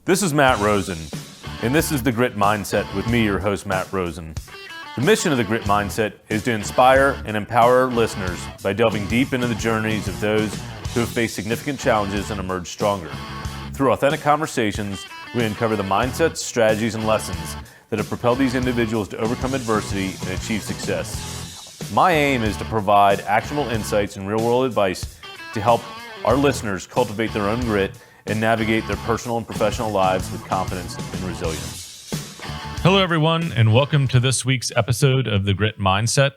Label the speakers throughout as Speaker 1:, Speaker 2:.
Speaker 1: This is Matt Rosen, and this is The Grit Mindset with me, your host, Matt Rosen. The mission of The Grit Mindset is to inspire and empower our listeners by delving deep into the journeys of those who have faced significant challenges and emerged stronger. Through authentic conversations, we uncover the mindsets, strategies, and lessons that have propelled these individuals to overcome adversity and achieve success. My aim is to provide actionable insights and real-world advice to help our listeners cultivate their own grit and navigate their personal and professional lives with confidence and resilience.
Speaker 2: Hello, everyone, and welcome to this week's episode of The Grit Mindset.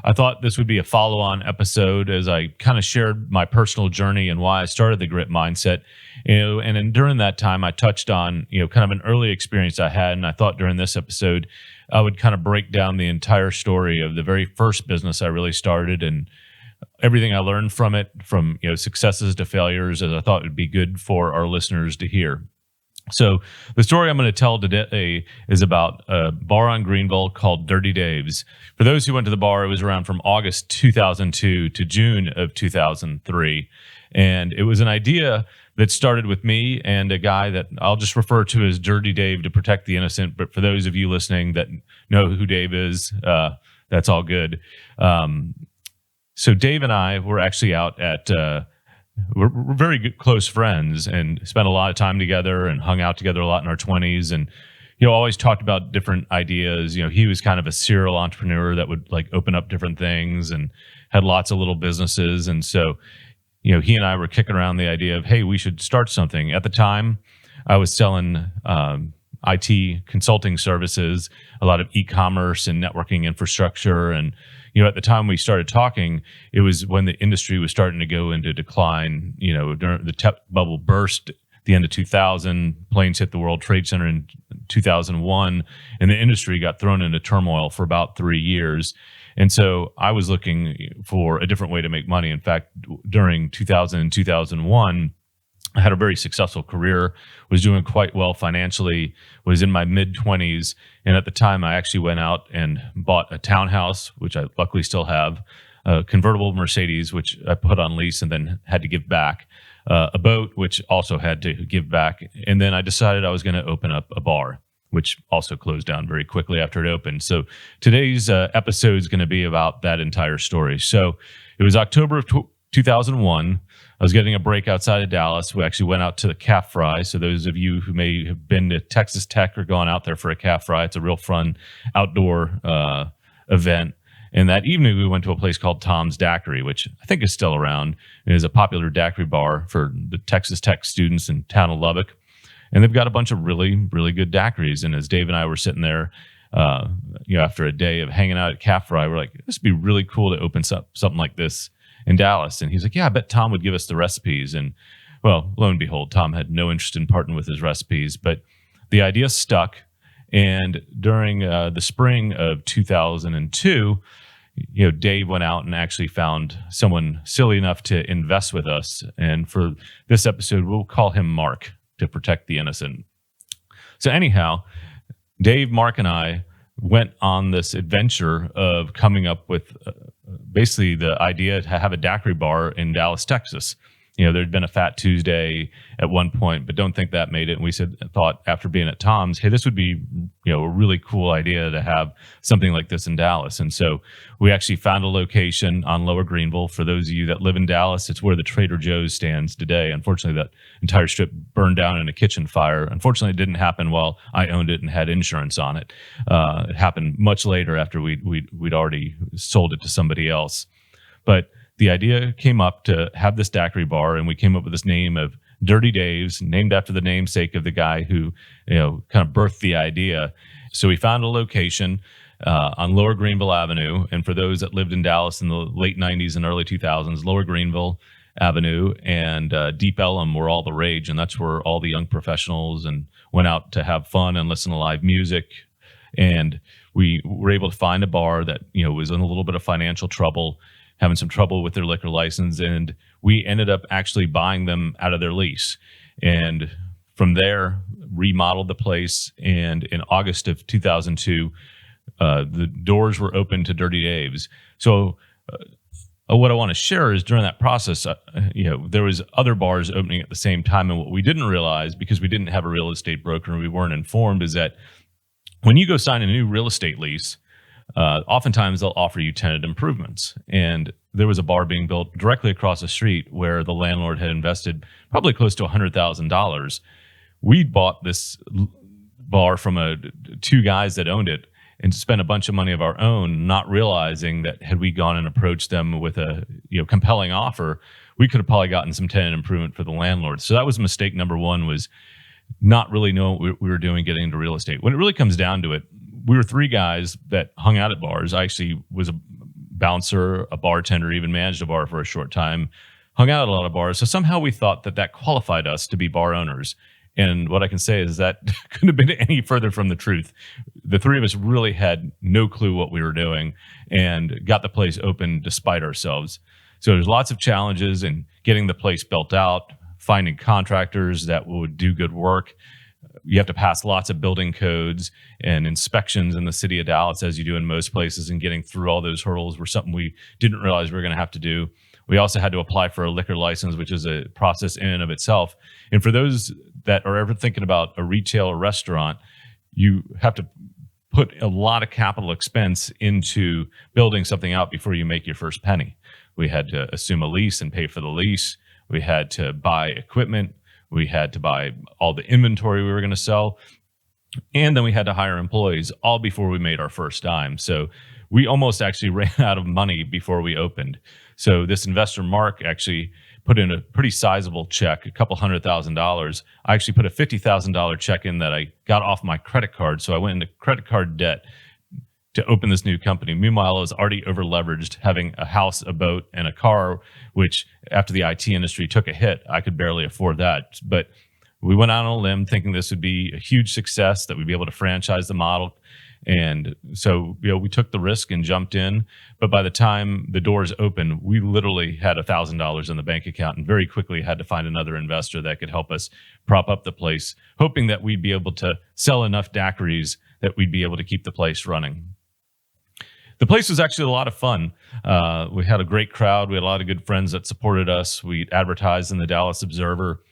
Speaker 2: I thought this would be a follow-on episode as I kind of shared my personal journey and why I started The Grit Mindset. And then during that time, I touched on, kind of an early experience I had, and I thought during this episode, I would kind of break down the entire story of the very first business I really started and everything I learned from it, from successes to failures, as I thought would be good for our listeners to hear. So the story I'm going to tell today is about a bar on Greenville called Dirty Dave's. For those who went to the bar, it was around from August 2002 to June of 2003. And it was an idea that started with me and a guy that I'll just refer to as Dirty Dave to protect the innocent. But for those of you listening that know who Dave is, that's all good. So Dave and I were actually out at, we're very good, close friends and spent a lot of time together and hung out together a lot in our 20s and, always talked about different ideas. He was kind of a serial entrepreneur that would open up different things and had lots of little businesses. And so, he and I were kicking around the idea of, hey, we should start something. At the time, I was selling IT consulting services, a lot of e-commerce and networking infrastructure. And at the time we started talking, it was when the industry was starting to go into decline. During the tech bubble burst at the end of 2000, planes hit the World Trade Center in 2001, and the industry got thrown into turmoil for about 3 years. And so I was looking for a different way to make money. In fact, during 2000 and 2001, I had a very successful career, was doing quite well financially, was in my mid-20s. And at the time, I actually went out and bought a townhouse, which I luckily still have, a convertible Mercedes, which I put on lease and then had to give back, a boat, which also had to give back. And then I decided I was going to open up a bar, which also closed down very quickly after it opened. So today's episode is going to be about that entire story. So it was October of 2001. I was getting a break outside of Dallas. We actually went out to the Calf Fry. So those of you who may have been to Texas Tech or gone out there for a Calf Fry, it's a real fun outdoor event. And that evening, we went to a place called Tom's Daiquiri, which I think is still around. It is a popular daiquiri bar for the Texas Tech students in town of Lubbock. And they've got a bunch of really, really good daiquiris. And as Dave and I were sitting there, after a day of hanging out at Calf Fry, we're like, this would be really cool to open something like this in Dallas. And he's like, yeah, I bet Tom would give us the recipes. And well, lo and behold, Tom had no interest in parting with his recipes, but the idea stuck. And during the spring of 2002, Dave went out and actually found someone silly enough to invest with us. And for this episode, we'll call him Mark to protect the innocent. So anyhow, Dave, Mark, and I went on this adventure of coming up with basically the idea to have a daiquiri bar in Dallas, Texas. There'd been a Fat Tuesday at one point, but don't think that made it. And we thought after being at Tom's, hey, this would be, a really cool idea to have something like this in Dallas. And so we actually found a location on Lower Greenville. For those of you that live in Dallas, it's where the Trader Joe's stands today. Unfortunately, that entire strip burned down in a kitchen fire. Unfortunately, it didn't happen while I owned it and had insurance on it. It happened much later after we'd already sold it to somebody else. But the idea came up to have this daiquiri bar, and we came up with this name of Dirty Dave's, named after the namesake of the guy who, kind of birthed the idea. So we found a location on Lower Greenville Avenue. And for those that lived in Dallas in the late 90s and early 2000s, Lower Greenville Avenue and Deep Ellum were all the rage. And that's where all the young professionals and went out to have fun and listen to live music. And we were able to find a bar that, was in a little bit of financial trouble, having some trouble with their liquor license, and we ended up actually buying them out of their lease. And from there, remodeled the place, and in August of 2002, the doors were open to Dirty Dave's. So what I want to share is during that process, there was other bars opening at the same time. And what we didn't realize, because we didn't have a real estate broker and we weren't informed, is that when you go sign a new real estate lease, oftentimes they'll offer you tenant improvements. And there was a bar being built directly across the street where the landlord had invested probably close to $100,000. We bought this bar from two guys that owned it and spent a bunch of money of our own, not realizing that had we gone and approached them with a compelling offer, we could have probably gotten some tenant improvement for the landlord. So that was mistake number one, was not really knowing what we were doing getting into real estate. When it really comes down to it, we were three guys that hung out at bars. I actually was a bouncer, a bartender, even managed a bar for a short time, hung out at a lot of bars. So somehow we thought that qualified us to be bar owners. And what I can say is that couldn't have been any further from the truth. The three of us really had no clue what we were doing and got the place open despite ourselves. So there's lots of challenges in getting the place built out, finding contractors that would do good work. You have to pass lots of building codes and inspections in the city of Dallas, as you do in most places, and getting through all those hurdles were something we didn't realize we were going to have to do. We also had to apply for a liquor license, which is a process in and of itself. And for those that are ever thinking about a retail or restaurant, you have to put a lot of capital expense into building something out before you make your first penny. We had to assume a lease and pay for the lease. We had to buy equipment. We had to buy all the inventory we were going to sell. And then we had to hire employees, all before we made our first dime. So we almost actually ran out of money before we opened. So this investor, Mark, actually put in a pretty sizable check, a couple $100,000. I actually put a $50,000 check in that I got off my credit card. So I went into credit card debt to open this new company. Meanwhile, I was already over leveraged, having a house, a boat, and a car, which after the IT industry took a hit, I could barely afford that. But we went out on a limb thinking this would be a huge success, that we'd be able to franchise the model. And so, we took the risk and jumped in. But by the time the doors opened, we literally had $1,000 in the bank account and very quickly had to find another investor that could help us prop up the place, hoping that we'd be able to sell enough daiquiris that we'd be able to keep the place running. The place was actually a lot of fun. We had a great crowd. We had a lot of good friends that supported us. We advertised in the Dallas Observer,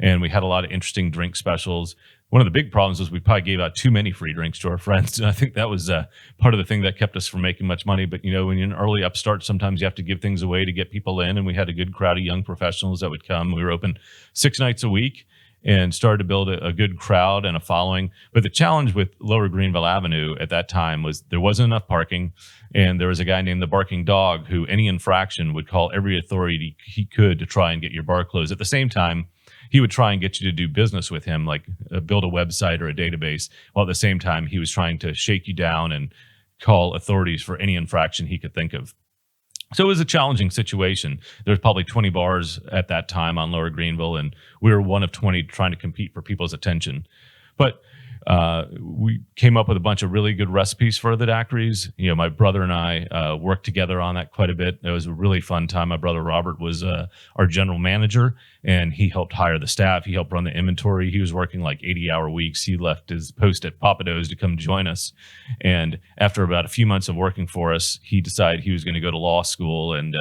Speaker 2: and we had a lot of interesting drink specials. One of the big problems was we probably gave out too many free drinks to our friends. And I think that was part of the thing that kept us from making much money. But, when you're an early upstart, sometimes you have to give things away to get people in. And we had a good crowd of young professionals that would come. We were open 6 nights a week and started to build a good crowd and a following. But the challenge with Lower Greenville Avenue at that time was there wasn't enough parking. And there was a guy named the Barking Dog who any infraction would call every authority he could to try and get your bar closed. At the same time, he would try and get you to do business with him, like build a website or a database, while at the same time he was trying to shake you down and call authorities for any infraction he could think of. So it was a challenging situation. There was probably 20 bars at that time on Lower Greenville, and we were one of 20 trying to compete for people's attention. But we came up with a bunch of really good recipes for the daiquiris. My brother and I worked together on that quite a bit. It was a really fun time. My brother Robert was our general manager, and he helped hire the staff. He helped run the inventory. He was working like 80-hour weeks. He left his post at Papados to come join us. And after about a few months of working for us, he decided he was going to go to law school, and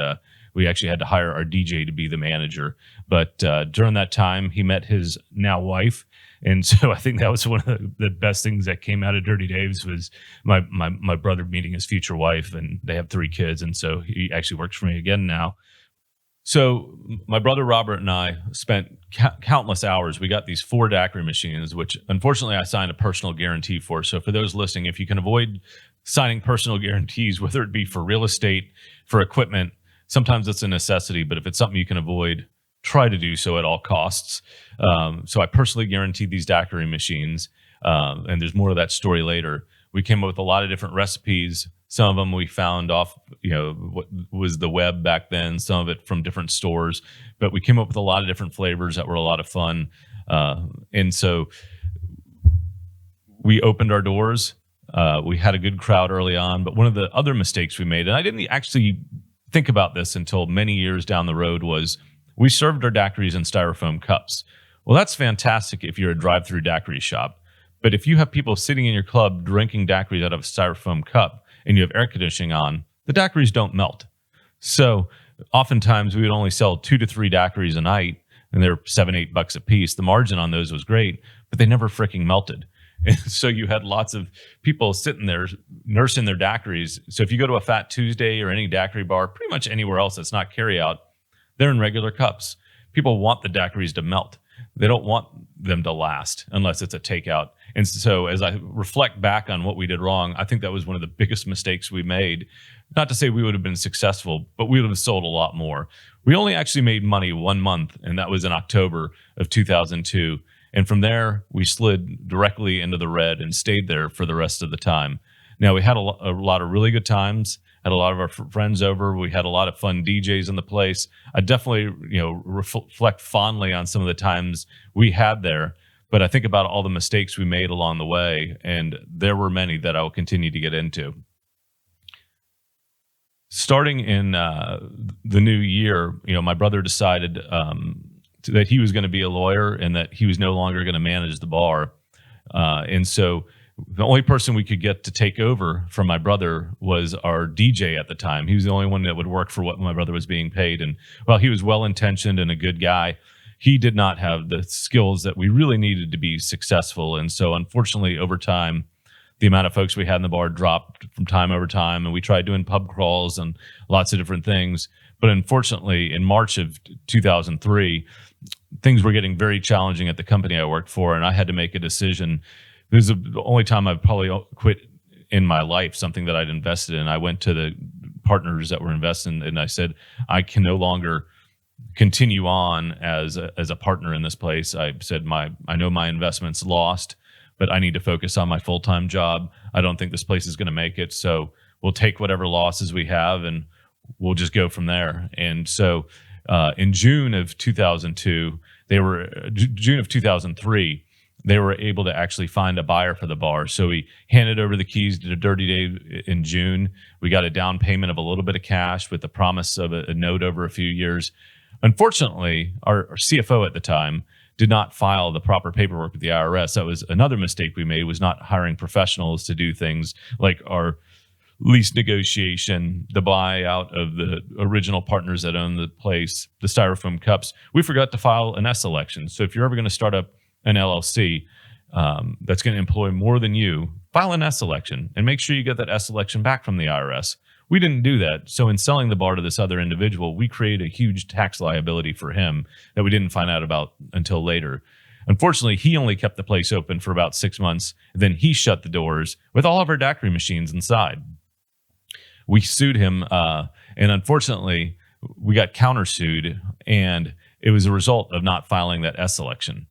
Speaker 2: we actually had to hire our DJ to be the manager. But during that time, he met his now wife. And so I think that was one of the best things that came out of Dirty Dave's was my brother meeting his future wife, and they have 3 kids. And so he actually works for me again now. So my brother Robert and I spent countless hours. We got these 4 daiquiri machines, which unfortunately I signed a personal guarantee for. So for those listening, if you can avoid signing personal guarantees, whether it be for real estate, for equipment, sometimes it's a necessity, but if it's something you can avoid, try to do so at all costs. So I personally guaranteed these daiquiri machines, and there's more of that story later. We came up with a lot of different recipes. Some of them we found off, what was the web back then, some of it from different stores, but we came up with a lot of different flavors that were a lot of fun. And so we opened our doors. We had a good crowd early on, but one of the other mistakes we made, and I didn't actually think about this until many years down the road, was we served our daiquiris in styrofoam cups. Well, that's fantastic if you're a drive-through daiquiri shop. But if you have people sitting in your club drinking daiquiris out of a styrofoam cup and you have air conditioning on, the daiquiris don't melt. So oftentimes we would only sell 2 to 3 daiquiris a night, and they're $7-8 a piece. The margin on those was great, but they never freaking melted. And so you had lots of people sitting there nursing their daiquiris. So if you go to a Fat Tuesday or any daiquiri bar, pretty much anywhere else that's not carry out, they're in regular cups. People want the daiquiris to melt. They don't want them to last unless it's a takeout. And so as I reflect back on what we did wrong, I think that was one of the biggest mistakes we made. Not to say we would have been successful, but we would have sold a lot more. We only actually made money 1 month, and that was in October of 2002. And from there, we slid directly into the red and stayed there for the rest of the time. Now, we had a lot of really good times, had a lot of our friends over. We had a lot of fun DJs in the place. I definitely, reflect fondly on some of the times we had there. But I think about all the mistakes we made along the way, and there were many that I will continue to get into. Starting in the new year, my brother decided that he was going to be a lawyer and that he was no longer going to manage the bar. And so the only person we could get to take over from my brother was our DJ at the time. He was the only one that would work for what my brother was being paid. And while he was well-intentioned and a good guy, he did not have the skills that we really needed to be successful. And so unfortunately, over time, the amount of folks we had in the bar dropped from time over time, and we tried doing pub crawls and lots of different things. But unfortunately, in March of 2003, things were getting very challenging at the company I worked for, and I had to make a decision. This is the only time I've probably quit in my life, something that I'd invested in. I went to the partners that were investing, and I said, I can no longer continue on as a partner in this place. I said, I know my investment's lost, but I need to focus on my full-time job. I don't think this place is going to make it, so we'll take whatever losses we have and we'll just go from there. And so in June of 2003, they were able to actually find a buyer for the bar. So we handed over the keys to Dirty Dave in June. We got a down payment of a little bit of cash with the promise of a note over a few years. Unfortunately, our CFO at the time did not file the proper paperwork with the IRS. That was another mistake we made, was not hiring professionals to do things like our lease negotiation, the buyout of the original partners that owned the place, the styrofoam cups. We forgot to file an S election. So if you're ever going to start up an LLC that's going to employ more than you, file an S election and make sure you get that S election back from the IRS. We didn't do that. So in selling the bar to this other individual, we created a huge tax liability for him that we didn't find out about until later. Unfortunately, he only kept the place open for about 6 months. Then he shut the doors with all of our daiquiri machines inside. We sued him, and unfortunately, we got countersued, and it was a result of not filing that S election.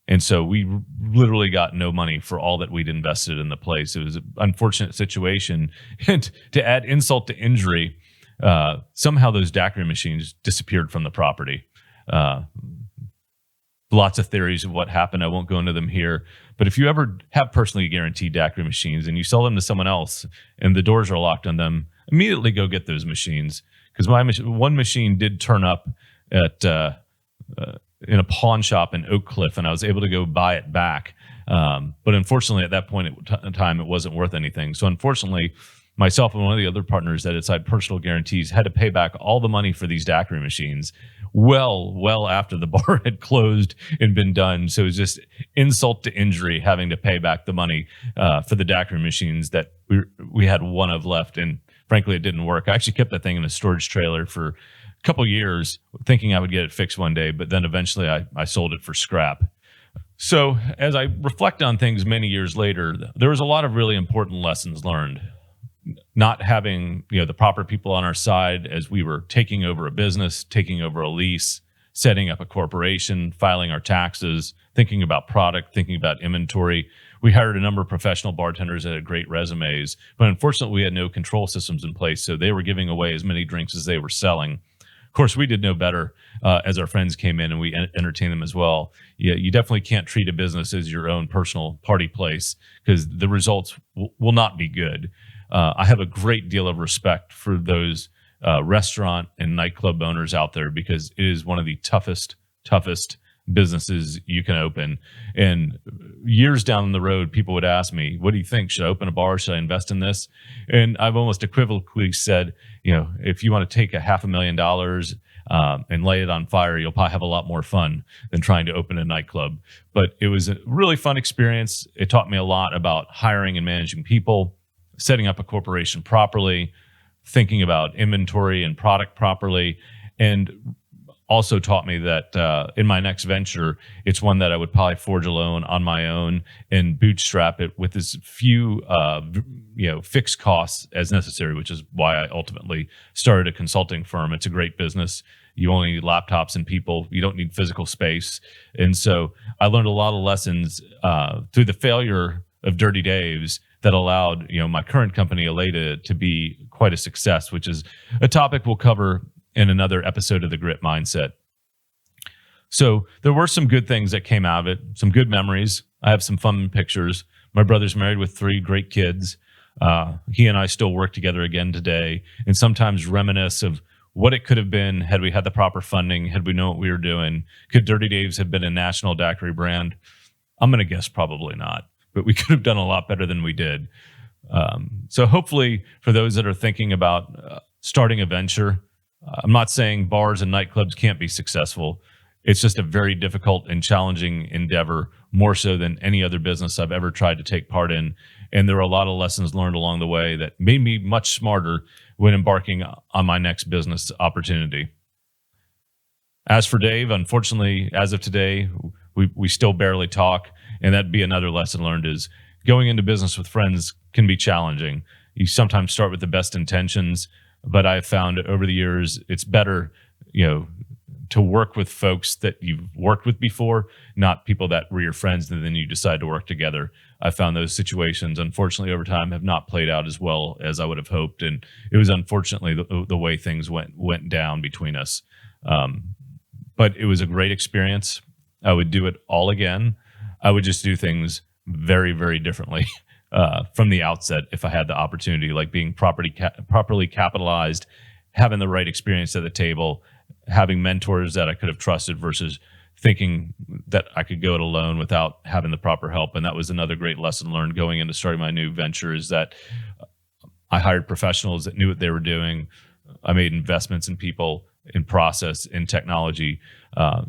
Speaker 2: And so we literally got no money for all that we'd invested in the place. It was an unfortunate situation. And to add insult to injury, somehow those daiquiri machines disappeared from the property. Lots of theories of what happened. I won't go into them here. But if you ever have personally guaranteed daiquiri machines and you sell them to someone else and the doors are locked on them, immediately go get those machines. Because one machine did turn up at in a pawn shop in Oak Cliff, and I was able to go buy it back. But unfortunately, at that point in time, it wasn't worth anything. So unfortunately, myself and one of the other partners that had signed personal guarantees had to pay back all the money for these daiquiri machines well after the bar had closed and been done. So it was just insult to injury having to pay back the money for the daiquiri machines that we had one of left. And frankly, it didn't work. I actually kept that thing in a storage trailer for a couple years thinking I would get it fixed one day, but then eventually I sold it for scrap. So as I reflect on things many years later, there was a lot of really important lessons learned. Not having the proper people on our side as we were taking over a business, taking over a lease, setting up a corporation, filing our taxes, thinking about product, thinking about inventory. We hired a number of professional bartenders that had great resumes, but unfortunately we had no control systems in place, so they were giving away as many drinks as they were selling. Of course, we did no better as our friends came in and we entertained them as well. You definitely can't treat a business as your own personal party place because the results will not be good. I have a great deal of respect for those restaurant and nightclub owners out there because it is one of the toughest businesses you can open. And years down the road, people would ask me, what do you think? Should I open a bar? Should I invest in this? And I've almost equivocally said, if you want to take $500,000 and lay it on fire, you'll probably have a lot more fun than trying to open a nightclub. But it was a really fun experience. It taught me a lot about hiring and managing people, setting up a corporation properly, thinking about inventory and product properly, and also taught me that in my next venture, it's one that I would probably forge alone on my own and bootstrap it with as few fixed costs as necessary, which is why I ultimately started a consulting firm. It's a great business. You only need laptops and people. You don't need physical space. And so I learned a lot of lessons through the failure of Dirty Dave's that allowed my current company, Aleda, to be quite a success, which is a topic we'll cover in another episode of the Grit Mindset. So there were some good things that came out of it, some good memories. I have some fun pictures. My brother's married with 3 great kids. He and I still work together again today, and sometimes reminisce of what it could have been had we had the proper funding, had we known what we were doing. Could Dirty Dave's have been a national daiquiri brand? I'm going to guess probably not, but we could have done a lot better than we did. So hopefully for those that are thinking about starting a venture, I'm not saying bars and nightclubs can't be successful. It's just a very difficult and challenging endeavor, more so than any other business I've ever tried to take part in. And there are a lot of lessons learned along the way that made me much smarter when embarking on my next business opportunity. As for Dave, unfortunately, as of today, we still barely talk. And that'd be another lesson learned, is going into business with friends can be challenging. You sometimes start with the best intentions, but I've found over the years it's better, to work with folks that you've worked with before, not people that were your friends and then you decide to work together. I found those situations, unfortunately, over time have not played out as well as I would have hoped, and it was unfortunately the way things went down between us. But it was a great experience. I would do it all again. I would just do things very, very differently from the outset if I had the opportunity, like being properly capitalized, having the right experience at the table, having mentors that I could have trusted versus thinking that I could go it alone without having the proper help. And that was another great lesson learned going into starting my new venture, is that I hired professionals that knew what they were doing. I made investments in people, in process, in technology,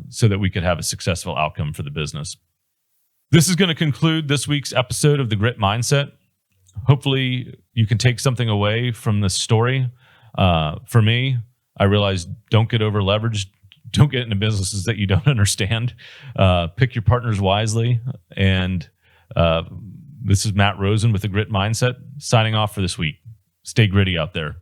Speaker 2: so that we could have a successful outcome for the business. This is going to conclude this week's episode of the Grit Mindset. Hopefully you can take something away from this story. For me, I realized don't get over leveraged. Don't get into businesses that you don't understand. Pick your partners wisely. And this is Matt Rosen with the Grit Mindset, signing off for this week. Stay gritty out there.